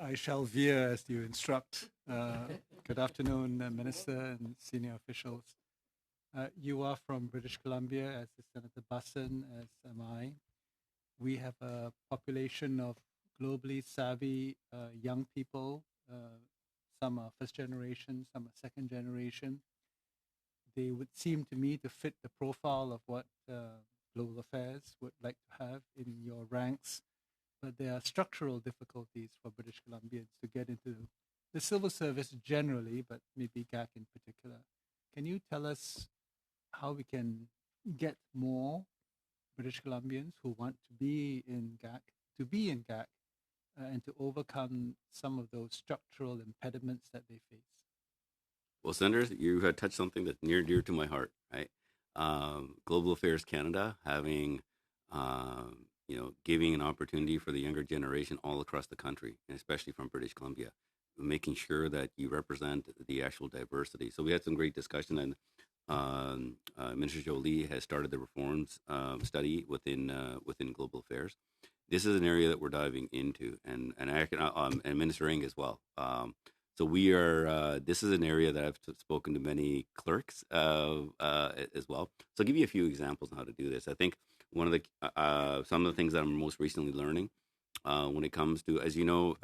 I shall veer as you instruct. Good afternoon, Minister and senior officials. You are from British Columbia, as is Senator Busson, as am I. We have a population of globally savvy young people. Some are first generation, some are second generation. They would seem to me to fit the profile of what Global Affairs would like to have in your ranks. But there are structural difficulties for British Columbians to get into the civil service generally, but maybe GAC in particular. Can you tell us how we can get more British Columbians who want to be in GAC and to overcome some of those structural impediments that they face? Well, Senator, you had touched something that's near and dear to my heart, right? Global Affairs Canada having giving an opportunity for the younger generation all across the country, and especially from British Columbia, making sure that you represent the actual diversity. So we had some great discussion, and Minister Jolie has started the reforms study within Global Affairs. This is an area that we're diving into, and Minister Ng as well. So we are. This is an area that I've spoken to many clerks as well. So I'll give you a few examples on how to do this. I think one of the some of the things that I'm most recently learning when it comes to, as you know,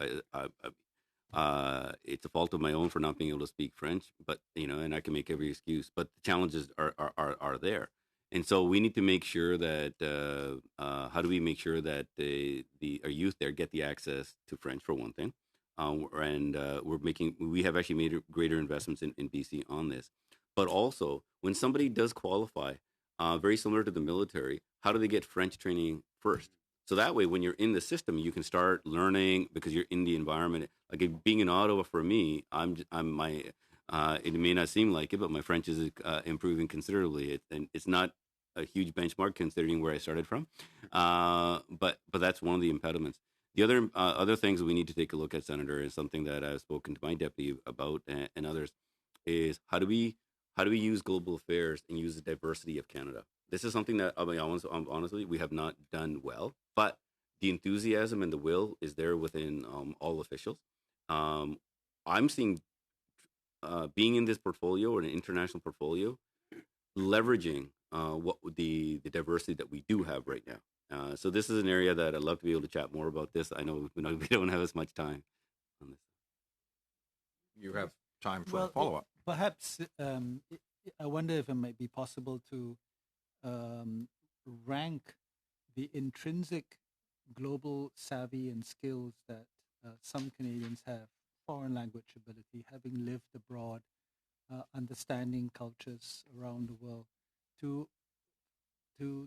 it's a fault of my own for not being able to speak French, but and I can make every excuse. But the challenges are there, and so we need to make sure that how do we make sure that our youth there get the access to French, for one thing. We have actually made greater investments in BC on this. But also, when somebody does qualify, very similar to the military, how do they get French training first? So that way, when you're in the system, you can start learning because you're in the environment. Like being in Ottawa for me, it may not seem like it, but my French is improving considerably. It's not a huge benchmark considering where I started from, but that's one of the impediments. The other things that we need to take a look at, Senator, is something that I've spoken to my deputy about and others, is how do we use global affairs and use the diversity of Canada? This is something that, honestly, we have not done well, but the enthusiasm and the will is there within all officials. I'm seeing being in this portfolio or an international portfolio, leveraging what the diversity that we do have right now. So this is an area that I'd love to be able to chat more about this. I know we don't have as much time on this. You have time for a follow-up. Perhaps I wonder if it might be possible to rank the intrinsic global savvy and skills that some Canadians have, foreign language ability, having lived abroad, understanding cultures around the world, to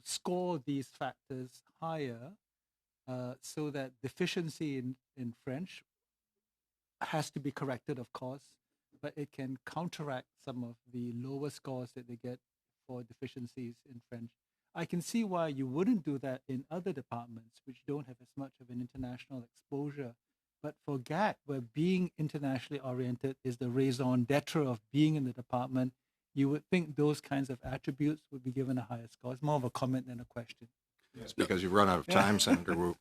score these factors higher so that deficiency in French has to be corrected, of course, but it can counteract some of the lower scores that they get for deficiencies in French. I can see why you wouldn't do that in other departments which don't have as much of an international exposure. But for GAC, where being internationally oriented is the raison d'etre of being in the department, you would think those kinds of attributes would be given a higher score. It's more of a comment than a question. It's because you've run out of time, Senator Wu.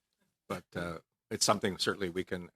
But it's something certainly we can